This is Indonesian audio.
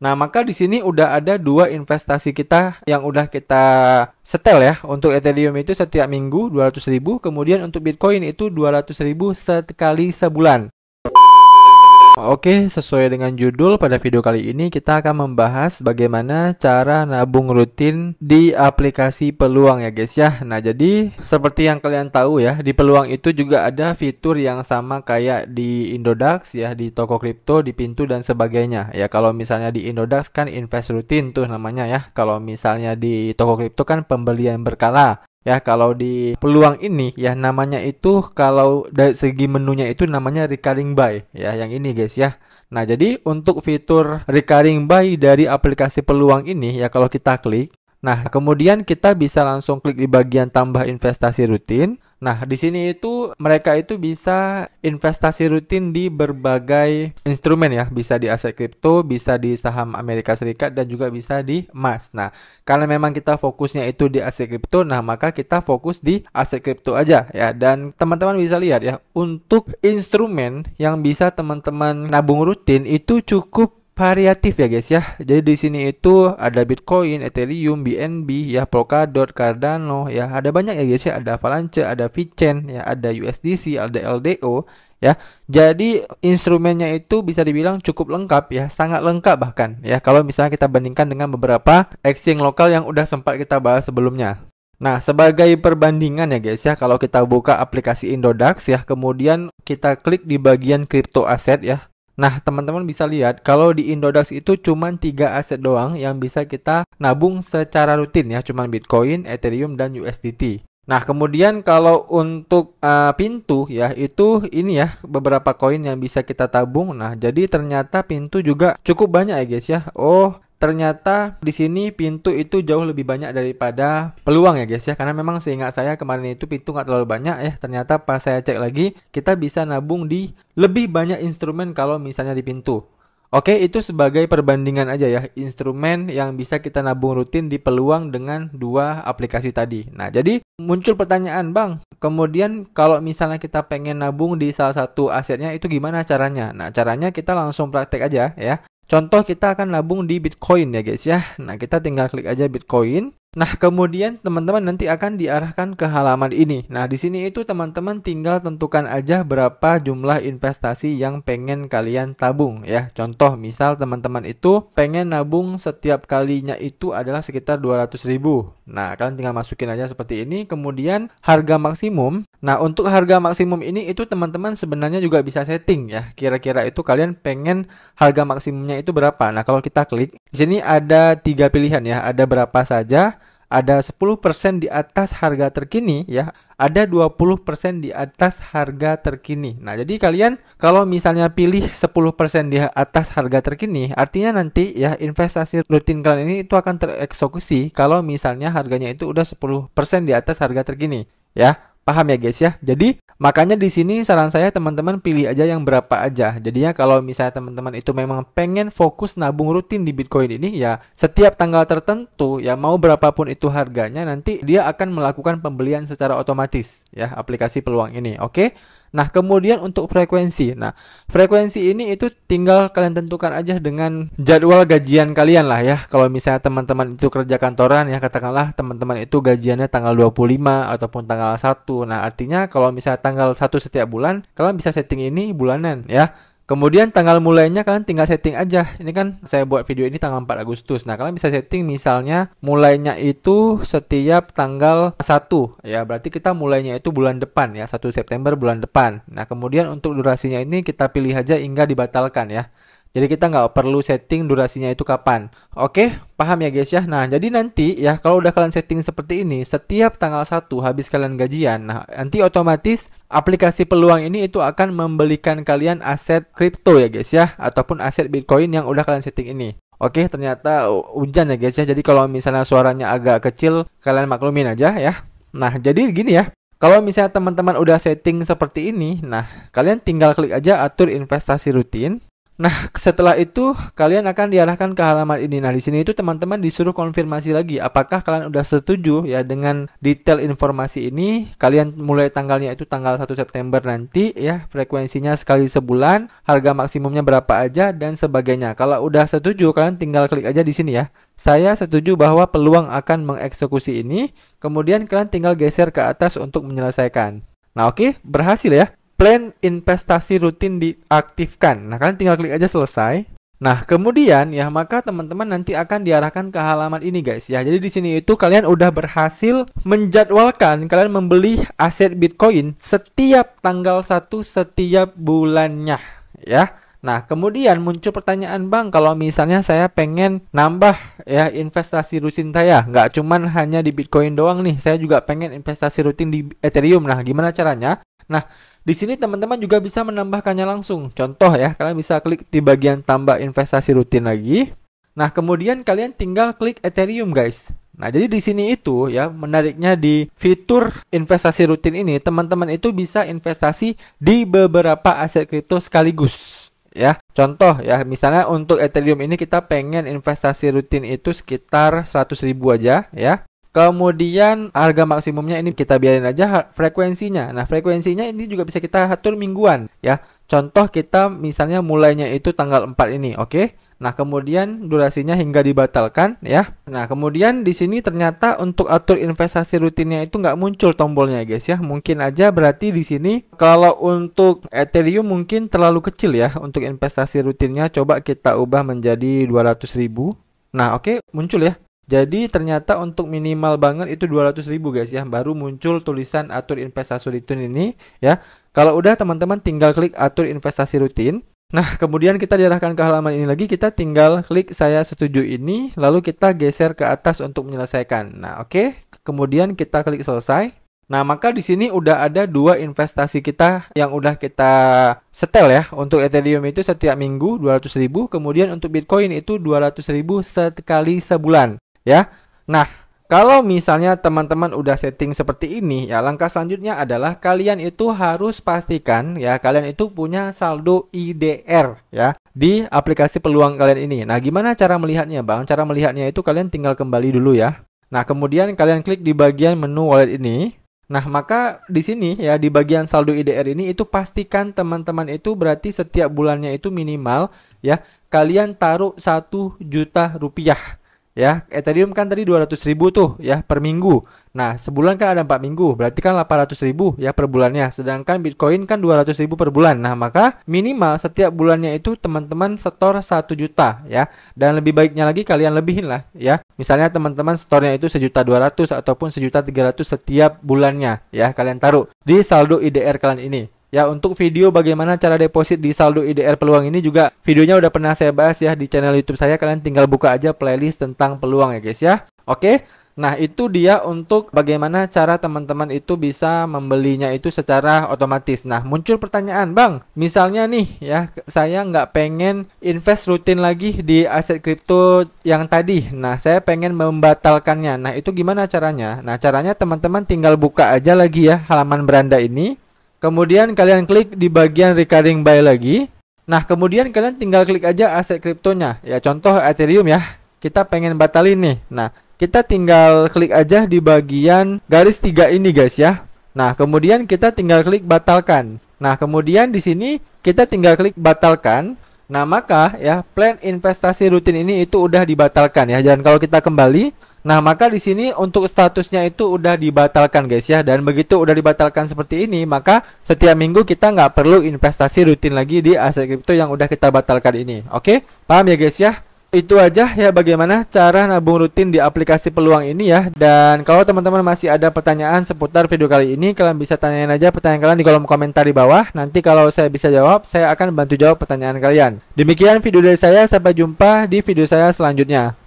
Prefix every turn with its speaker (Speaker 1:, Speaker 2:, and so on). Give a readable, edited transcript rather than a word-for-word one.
Speaker 1: Nah, maka di sini udah ada dua investasi kita yang udah kita setel ya. Untuk Ethereum itu setiap minggu 200.000, kemudian untuk Bitcoin itu 200.000 sekali sebulan. Oke, sesuai dengan judul, pada video kali ini kita akan membahas bagaimana cara nabung rutin di aplikasi Peluang ya guys ya. Nah, jadi seperti yang kalian tahu ya, di Peluang itu juga ada fitur yang sama kayak di Indodax ya, di toko kripto, di Pintu dan sebagainya. Ya, kalau misalnya di Indodax kan invest rutin tuh namanya ya. Kalau misalnya di toko kripto kan pembelian berkala. Ya, kalau di Peluang ini ya namanya itu, kalau dari segi menunya itu namanya recurring buy ya, yang ini guys ya. Nah, jadi untuk fitur recurring buy dari aplikasi Peluang ini ya, kalau kita klik, nah kemudian kita bisa langsung klik di bagian tambah investasi rutin. Nah, di sini itu mereka itu bisa investasi rutin di berbagai instrumen ya, bisa di aset kripto, bisa di saham Amerika Serikat, dan juga bisa di emas. Nah, karena memang kita fokusnya itu di aset kripto, nah maka kita fokus di aset kripto aja ya. Dan teman-teman bisa lihat ya, untuk instrumen yang bisa teman-teman nabung rutin itu cukup variatif ya guys ya. Jadi di sini itu ada Bitcoin, Ethereum, BNB ya, Polkadot, Cardano ya. Ada banyak ya guys ya. Ada Avalanche, ada VeChain ya, ada USDC, ada LDO ya. Jadi instrumennya itu bisa dibilang cukup lengkap ya, sangat lengkap bahkan ya, kalau misalnya kita bandingkan dengan beberapa exchange lokal yang udah sempat kita bahas sebelumnya. Nah, sebagai perbandingan ya guys ya, kalau kita buka aplikasi Indodax ya, kemudian kita klik di bagian crypto asset ya. Nah, teman-teman bisa lihat kalau di Indodax itu cuma 3 aset doang yang bisa kita nabung secara rutin ya, cuma Bitcoin, Ethereum, dan USDT. Nah, kemudian kalau untuk Pintu ya, itu ini ya beberapa koin yang bisa kita tabung. Nah, jadi ternyata Pintu juga cukup banyak ya guys ya. Oh, ternyata di sini Pintu itu jauh lebih banyak daripada Peluang ya guys ya. Karena memang seingat saya kemarin itu Pintu nggak terlalu banyak ya. Ternyata pas saya cek lagi, kita bisa nabung di lebih banyak instrumen kalau misalnya di Pintu. Oke, itu sebagai perbandingan aja ya, instrumen yang bisa kita nabung rutin di Peluang dengan dua aplikasi tadi. Nah, jadi muncul pertanyaan, Bang, kemudian kalau misalnya kita pengen nabung di salah satu asetnya itu gimana caranya? Nah, caranya kita langsung praktek aja ya. Contoh, kita akan nabung di Bitcoin ya guys ya. Nah, kita tinggal klik aja Bitcoin. Nah, kemudian teman-teman nanti akan diarahkan ke halaman ini. Nah, di sini itu teman-teman tinggal tentukan aja berapa jumlah investasi yang pengen kalian tabung ya. Contoh, misal teman-teman itu pengen nabung setiap kalinya itu adalah sekitar 200.000. Nah, kalian tinggal masukin aja seperti ini. Kemudian harga maksimum. Nah, untuk harga maksimum ini itu teman-teman sebenarnya juga bisa setting ya. Kira-kira itu kalian pengen harga maksimumnya itu berapa. Nah, kalau kita klik, di sini ada 3 pilihan ya. Ada berapa saja. Ada 10% di atas harga terkini ya, ada 20% di atas harga terkini. Nah, jadi kalian kalau misalnya pilih 10% di atas harga terkini, artinya nanti ya investasi rutin kalian ini itu akan tereksekusi kalau misalnya harganya itu udah 10% di atas harga terkini ya. Paham ya guys ya? Jadi makanya di sini saran saya teman-teman pilih aja yang berapa aja. Jadinya kalau misalnya teman-teman itu memang pengen fokus nabung rutin di Bitcoin ini ya, setiap tanggal tertentu ya, mau berapapun itu harganya, nanti dia akan melakukan pembelian secara otomatis ya, aplikasi Peluang ini. Oke? Nah, kemudian untuk frekuensi. Nah, frekuensi ini itu tinggal kalian tentukan aja dengan jadwal gajian kalian lah ya. Kalau misalnya teman-teman itu kerja kantoran ya, katakanlah teman-teman itu gajiannya tanggal 25 ataupun tanggal 1. Nah, artinya kalau misalnya tanggal 1 setiap bulan, kalian bisa setting ini bulanan ya. Kemudian tanggal mulainya kalian tinggal setting aja. Ini kan saya buat video ini tanggal 4 Agustus. Nah, kalian bisa setting misalnya mulainya itu setiap tanggal 1. Ya, berarti kita mulainya itu bulan depan ya, 1 September bulan depan. Nah, kemudian untuk durasinya ini kita pilih aja hingga dibatalkan ya. Jadi kita nggak perlu setting durasinya itu kapan. Oke, paham ya guys ya. Nah, jadi nanti ya kalau udah kalian setting seperti ini, setiap tanggal 1 habis kalian gajian, nah nanti otomatis aplikasi Peluang ini itu akan membelikan kalian aset kripto ya guys ya, ataupun aset Bitcoin yang udah kalian setting ini. Oke, ternyata hujan ya guys ya. Jadi kalau misalnya suaranya agak kecil, kalian maklumin aja ya. Nah, jadi gini ya. Kalau misalnya teman-teman udah setting seperti ini, nah kalian tinggal klik aja atur investasi rutin. Nah, setelah itu kalian akan diarahkan ke halaman ini. Nah, di sini itu teman-teman disuruh konfirmasi lagi apakah kalian udah setuju ya dengan detail informasi ini. Kalian mulai tanggalnya itu tanggal 1 September nanti ya, frekuensinya sekali sebulan, harga maksimumnya berapa aja dan sebagainya. Kalau udah setuju, kalian tinggal klik aja di sini ya. Saya setuju bahwa peluang akan mengeksekusi ini. Kemudian kalian tinggal geser ke atas untuk menyelesaikan. Nah, oke, berhasil ya. Plan investasi rutin diaktifkan. Nah, kalian tinggal klik aja selesai. Nah, kemudian ya, maka teman-teman nanti akan diarahkan ke halaman ini guys ya. Jadi di sini itu kalian udah berhasil menjadwalkan kalian membeli aset Bitcoin setiap tanggal 1 setiap bulannya ya. Nah, kemudian muncul pertanyaan, Bang, kalau misalnya saya pengen nambah ya investasi rutin saya, nggak cuman hanya di Bitcoin doang nih, saya juga pengen investasi rutin di Ethereum. Nah, gimana caranya? Nah, di sini teman-teman juga bisa menambahkannya langsung. Contoh ya, kalian bisa klik di bagian tambah investasi rutin lagi. Nah, kemudian kalian tinggal klik Ethereum guys. Nah, jadi di sini itu ya, menariknya di fitur investasi rutin ini, teman-teman itu bisa investasi di beberapa aset kripto sekaligus. Ya, contoh ya, misalnya untuk Ethereum ini kita pengen investasi rutin itu sekitar 100.000 aja ya. Kemudian harga maksimumnya ini kita biarin aja frekuensinya. Nah, frekuensinya ini juga bisa kita atur mingguan ya. Contoh kita misalnya mulainya itu tanggal 4 ini, oke? Nah, kemudian durasinya hingga dibatalkan ya. Nah, kemudian di sini ternyata untuk atur investasi rutinnya itu nggak muncul tombolnya guys ya. Mungkin aja berarti di sini kalau untuk Ethereum mungkin terlalu kecil ya untuk investasi rutinnya. Coba kita ubah menjadi 200.000. Nah, oke, muncul ya. Jadi ternyata untuk minimal banget itu 200.000 guys ya. Baru muncul tulisan atur investasi rutin ini ya. Kalau udah teman-teman tinggal klik atur investasi rutin. Nah, kemudian kita diarahkan ke halaman ini lagi. Kita tinggal klik saya setuju ini. Lalu kita geser ke atas untuk menyelesaikan. Nah, oke. Kemudian kita klik selesai. Nah, maka di sini udah ada dua investasi kita yang udah kita setel ya. Untuk Ethereum itu setiap minggu 200.000, kemudian untuk Bitcoin itu 200.000 sekali sebulan ya. Nah, kalau misalnya teman-teman udah setting seperti ini ya, langkah selanjutnya adalah kalian itu harus pastikan ya kalian itu punya saldo IDR ya di aplikasi peluang kalian ini. Nah, gimana cara melihatnya, Bang? Cara melihatnya itu kalian tinggal kembali dulu ya. Nah, kemudian kalian klik di bagian menu wallet ini. Nah, maka di sini ya di bagian saldo IDR ini itu pastikan teman-teman itu berarti setiap bulannya itu minimal ya kalian taruh 1 juta rupiah. Ya, Ethereum kan tadi 200.000 tuh ya per minggu. Nah, sebulan kan ada 4 minggu, berarti kan 800.000 ya per bulannya. Sedangkan Bitcoin kan 200.000 per bulan. Nah, maka minimal setiap bulannya itu teman-teman setor 1 juta ya. Dan lebih baiknya lagi kalian lebihin lah ya. Misalnya teman-teman setornya itu 1.200.000 ataupun 1.300.000 setiap bulannya ya. Kalian taruh di saldo IDR kalian ini. Ya, untuk video bagaimana cara deposit di saldo IDR peluang ini juga videonya udah pernah saya bahas ya di channel YouTube saya. Kalian tinggal buka aja playlist tentang peluang ya guys ya. Oke. Nah, itu dia untuk bagaimana cara teman-teman itu bisa membelinya itu secara otomatis. Nah, muncul pertanyaan, Bang, misalnya nih ya, saya nggak pengen invest rutin lagi di aset kripto yang tadi. Nah, saya pengen membatalkannya. Nah, itu gimana caranya? Nah, caranya teman-teman tinggal buka aja lagi ya halaman beranda ini. Kemudian kalian klik di bagian recurring buy lagi. Nah, kemudian kalian tinggal klik aja aset kriptonya. Ya, contoh Ethereum ya. Kita pengen batalin nih. Nah, kita tinggal klik aja di bagian garis 3 ini guys ya. Nah, kemudian kita tinggal klik batalkan. Nah, kemudian di sini kita tinggal klik batalkan. Nah, maka ya plan investasi rutin ini itu udah dibatalkan ya. Dan kalau kita kembali, nah, maka di sini untuk statusnya itu udah dibatalkan guys ya. Dan begitu udah dibatalkan seperti ini, maka setiap minggu kita nggak perlu investasi rutin lagi di aset kripto yang udah kita batalkan ini. Oke, paham ya guys ya? Itu aja ya bagaimana cara nabung rutin di aplikasi peluang ini ya. Dan kalau teman-teman masih ada pertanyaan seputar video kali ini, kalian bisa tanyain aja pertanyaan kalian di kolom komentar di bawah. Nanti kalau saya bisa jawab, saya akan bantu jawab pertanyaan kalian. Demikian video dari saya, sampai jumpa di video saya selanjutnya.